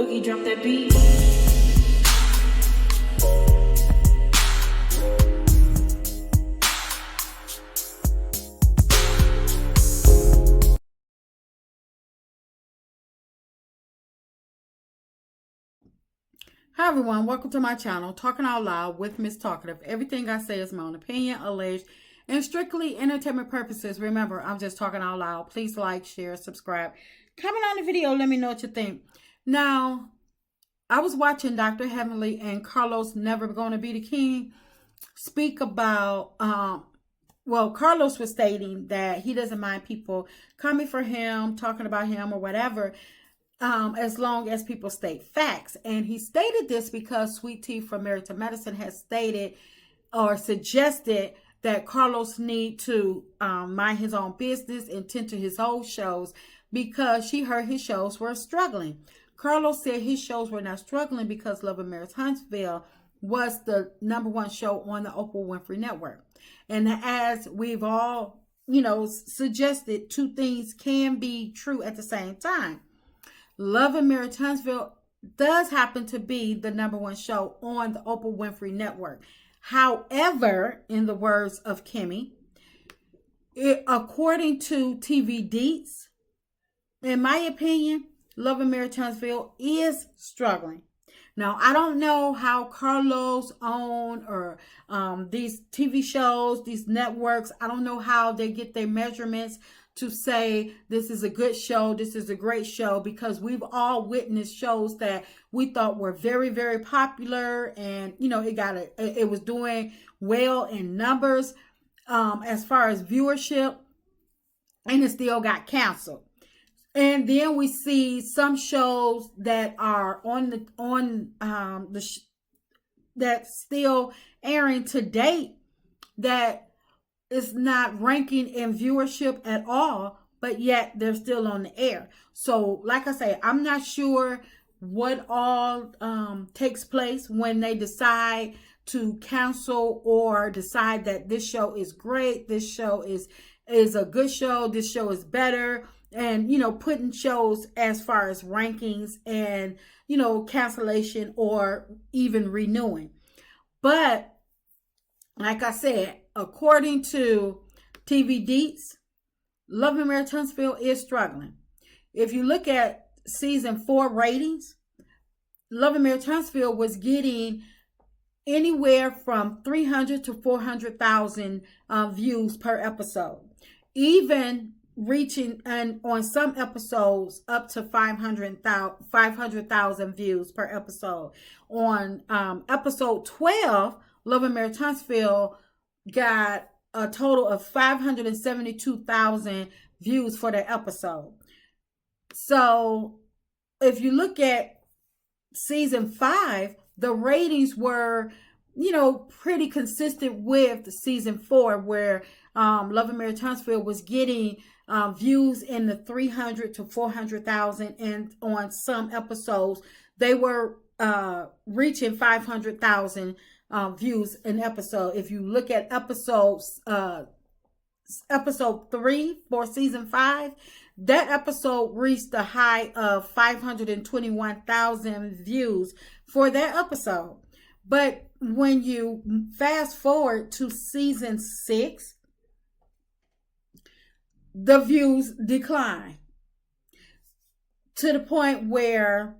Boogie, drop that beat. Hi everyone, welcome to my channel, Talking Out Loud with Miss Talkative. Everything I say is my own opinion, alleged, and strictly entertainment purposes. Remember, I'm just talking out loud. Please like, share, subscribe. Comment on the video, let me know what you think. Now, I was watching Dr. Heavenly and Carlos Never Gonna Be the King speak about, Carlos was stating that he doesn't mind people coming for him, talking about him or whatever, as long as people state facts. And he stated this because Sweet Tea from Married to Medicine has stated or suggested that Carlos need to mind his own business and tend to his own shows because she heard his shows were struggling. Carlos said his shows were not struggling because Love and Marriage Huntsville was the #1 show on the Oprah Winfrey Network. And as we've all, suggested, two things can be true at the same time. Love and Marriage Huntsville does happen to be the #1 show on the Oprah Winfrey Network. However, in the words of Kimmy, according to TV Deets, in my opinion, Love and Marriage Huntsville is struggling. Now, I don't know how Carlos own or these TV shows, these networks, I don't know how they get their measurements to say this is a good show, this is a great show, because we've all witnessed shows that we thought were very, very popular, and it was doing well in numbers as far as viewership, and it still got canceled. And then we see some shows that are that's still airing to date that is not ranking in viewership at all, but yet they're still on the air. So like I say, I'm not sure what all takes place when they decide to cancel or decide that this show is great, this show is a good show, this show is better, and putting shows as far as rankings and cancellation or even renewing. But like I said, according to TV Deets, Love and Marriage Huntsville is struggling. If you look at season 4 ratings, Love and Marriage Huntsville was getting anywhere from 300 to 400,000 views per episode, even reaching, and on some episodes, up to 500,000 views per episode. On episode 12, Love and Marriage Huntsville got a total of 572,000 views for the episode. So if you look at season 5, the ratings were, pretty consistent with season 4, where Love and Marriage Huntsville was getting views in the 300 to 400,000, and on some episodes they were reaching 500,000 views an episode. If you look at episode 3 for season 5, that episode reached a high of 521,000 views for that episode. But when you fast forward to season 6, the views decline to the point where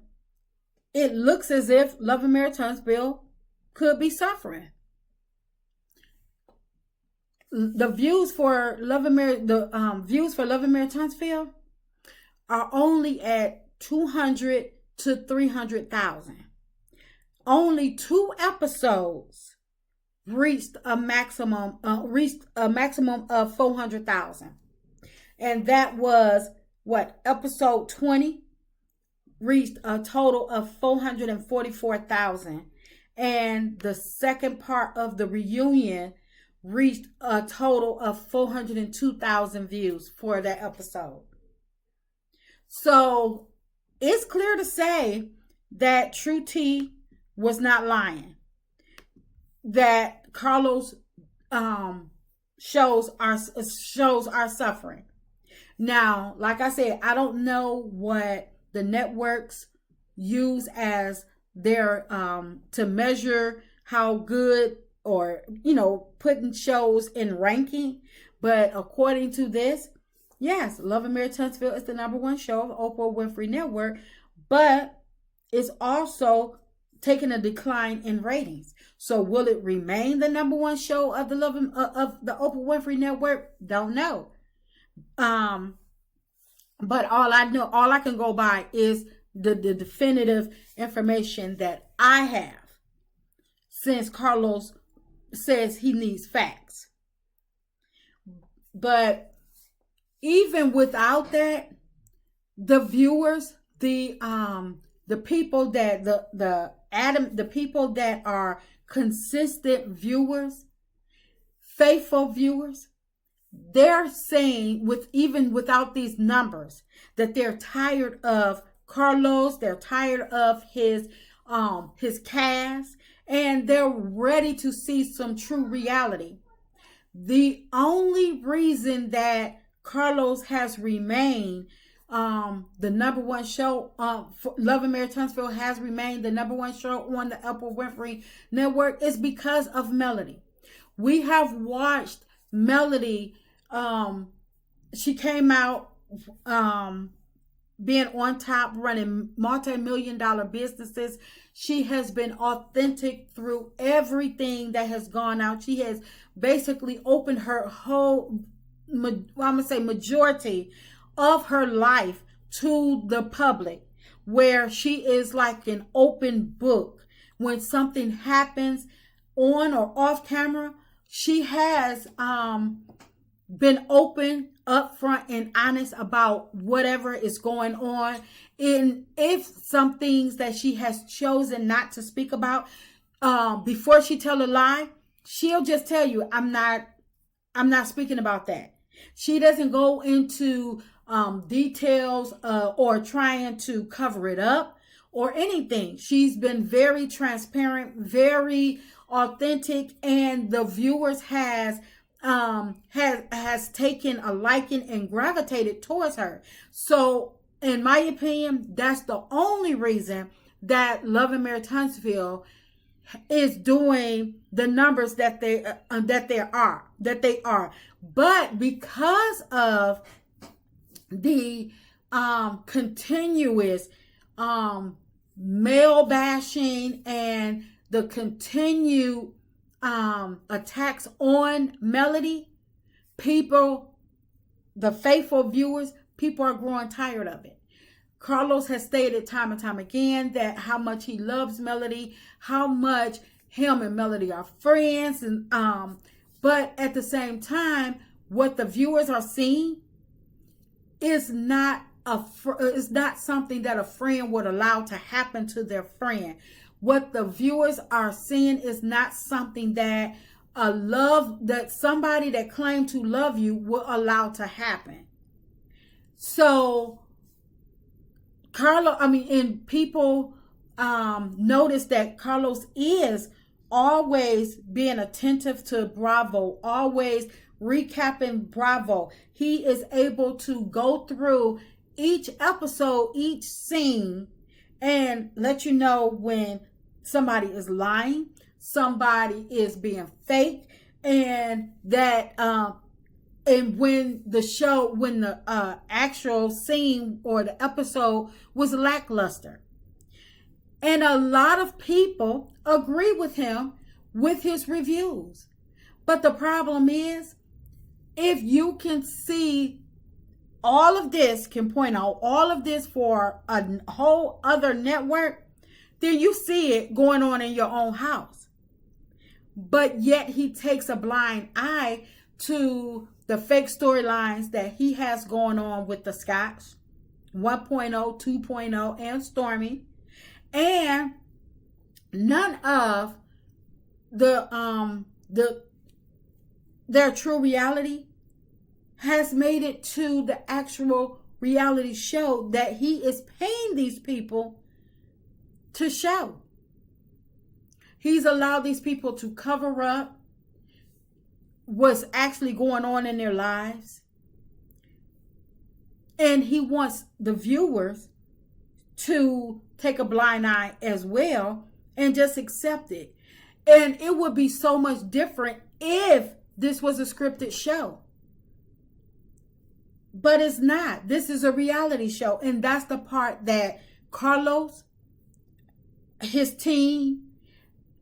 it looks as if Love and Marriage Huntsville could be suffering. The views for Love and Marriage, views for Love and Marriage Huntsville are only at 200 to 300,000. Only 2 episodes reached a maximum of 400,000, and that was episode 20 reached a total of 444,000. And the second part of the reunion reached a total of 402,000 views for that episode. So it's clear to say that True T was not lying, that Carlos shows are suffering. Now, like I said, I don't know what the networks use as their to measure how good, or putting shows in ranking. But according to this, yes, Love and Mary Tunstall is the #1 show of Oprah Winfrey Network, but it's also taking a decline in ratings. So will it remain the #1 show of the of the Oprah Winfrey Network? Don't know. But all I can go by is the definitive information that I have, since Carlos says he needs facts. But even without that, the viewers, the people that the people that are consistent viewers, faithful viewers, they're saying, even without these numbers, that they're tired of Carlos, they're tired of his cast, and they're ready to see some true reality. The only reason that Carlos has remained the #1 show, Love and Mary Tunstall has remained the #1 show on the Oprah Winfrey Network, is because of Melody. We have watched Melody. She came out being on top, running multi-million-dollar businesses. She has been authentic through everything that has gone out. She has basically opened her whole, I'm going to say majority of her life to the public, where she is like an open book. When something happens on or off camera, she has been open, upfront, and honest about whatever is going on. And if some things that she has chosen not to speak about, before she tell a lie, she'll just tell you, I'm not speaking about that. She doesn't go into details or trying to cover it up or anything. She's been very transparent, very authentic, and the viewers has taken a liking and gravitated towards her. So in my opinion, that's the only reason that Love and Mary Tunstall is doing the numbers that they are. But because of the continuous male bashing and the continued attacks on Melody, people, the faithful viewers, people are growing tired of it. Carlos has stated time and time again that how much he loves Melody, how much him and Melody are friends, and but at the same time, what the viewers are seeing is not something that a friend would allow to happen to their friend. What the viewers are seeing is not something that somebody that claimed to love you will allow to happen. So people notice that Carlos is always being attentive to Bravo, always recapping Bravo. He is able to go through each episode, each scene, and let you know when somebody is lying, somebody is being fake, and that and when the actual scene or the episode was lackluster. And a lot of people agree with him with his reviews. But the problem is, if you can see all of this, can point out all of this for a whole other network, then you see it going on in your own house. But yet he takes a blind eye to the fake storylines that he has going on with the Scotts 1.0, 2.0, and Stormy, and none of their true reality has made it to the actual reality show that he is paying these people to show. He's allowed these people to cover up what's actually going on in their lives. And he wants the viewers to take a blind eye as well and just accept it. And it would be so much different if this was a scripted show. But it's not. This is a reality show. And that's the part that Carlos, his team,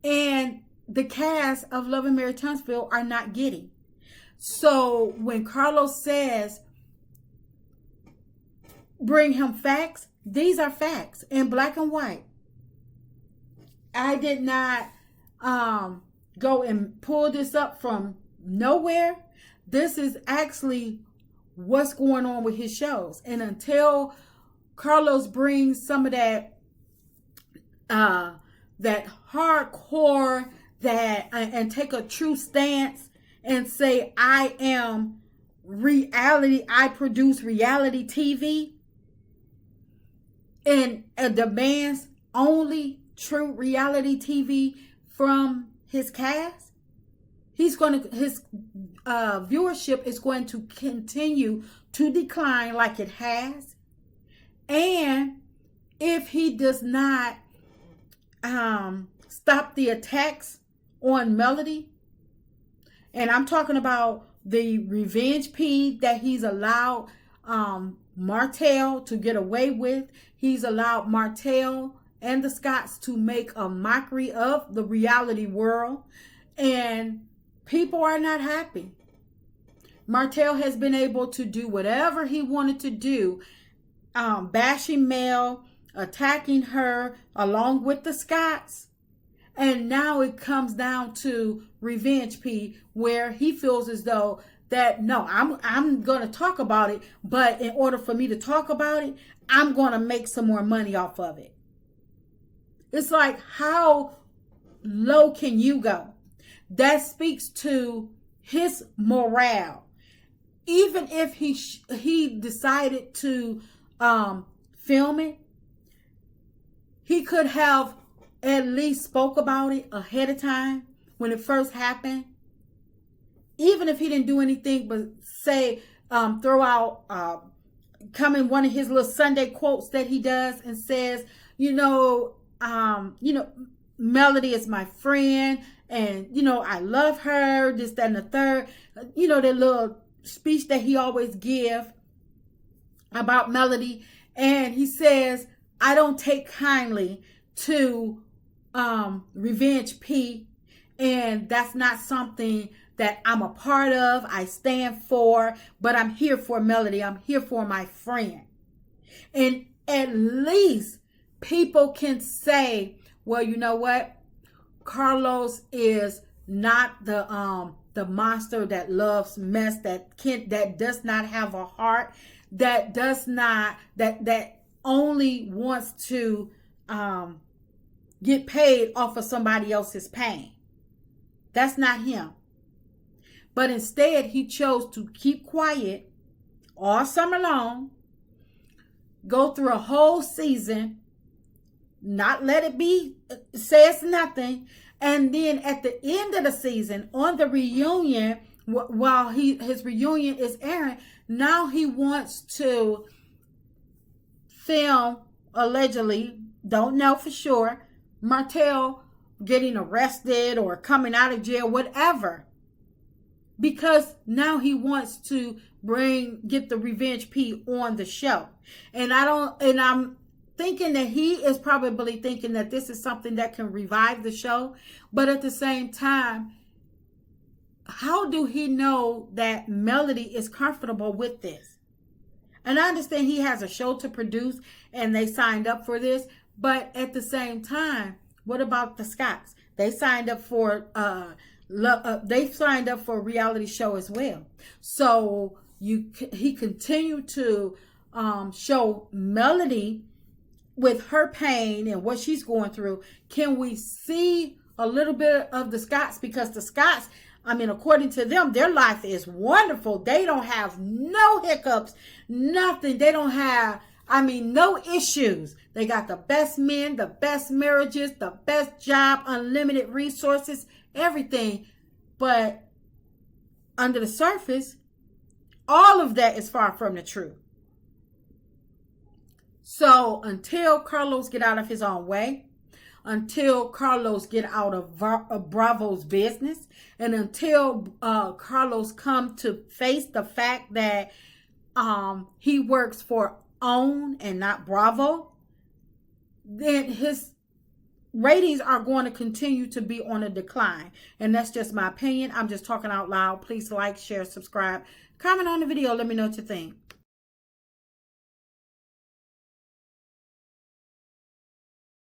and the cast of Love and Marriage Huntsville are not getting. So when Carlos says, bring him facts, these are facts in black and white. I did not go and pull this up from nowhere. This is actually what's going on with his shows. And until Carlos brings some of that hardcore, that and take a true stance and say, I am reality, I produce reality TV, and demands only true reality TV from his cast, his viewership is going to continue to decline like it has. And if he does not stop the attacks on Melody, and I'm talking about the revenge P that he's allowed Martell to get away with. He's allowed Martell and the Scotts to make a mockery of the reality world, and people are not happy. Martell has been able to do whatever he wanted to do, bashing Mel, attacking her along with the Scotts. And now it comes down to Revenge P, where he feels as though that, no, I'm going to talk about it, but in order for me to talk about it, I'm going to make some more money off of it. It's like, how low can you go? That speaks to his morale. Even if he decided to film it, he could have at least spoke about it ahead of time when it first happened. Even if he didn't do anything but say, throw out, come in one of his little Sunday quotes that he does and says, Melody is my friend, and I love her, this, that, and the third. That little speech that he always give about Melody. And he says, I don't take kindly to Revenge P, and that's not something that I'm a part of, I stand for, but I'm here for Melody. I'm here for my friend. And at least people can say, well, you know what? Carlos is not the monster that loves mess, that does not have a heart, that only wants to get paid off of somebody else's pain. That's not him. But instead, he chose to keep quiet all summer long, go through a whole season, not let it be, says nothing. And then at the end of the season, on the reunion, while his reunion is airing, now he wants to film, allegedly, don't know for sure, Martell getting arrested or coming out of jail, whatever. Because now he wants to get the Revenge P on the show. And I'm thinking that he is probably thinking that this is something that can revive the show. But at the same time, how do he know that Melody is comfortable with this? And I understand he has a show to produce and they signed up for this. But at the same time, what about the Scotts? They signed up for they signed up for a reality show as well. So he continued to show Melody with her pain and what she's going through. Can we see a little bit of the Scotts? Because the Scotts, according to them, their life is wonderful. They don't have no hiccups, nothing. They don't have, no issues. They got the best men, the best marriages, the best job, unlimited resources, everything. But under the surface, all of that is far from the truth. So until Carlos get out of his own way, until Carlos get out of Bravo's business, and until Carlos come to face the fact that he works for OWN and not Bravo, then his ratings are going to continue to be on a decline. And that's just my opinion. I'm just talking out loud. Please like, share, subscribe, comment on the video. Let me know what you think.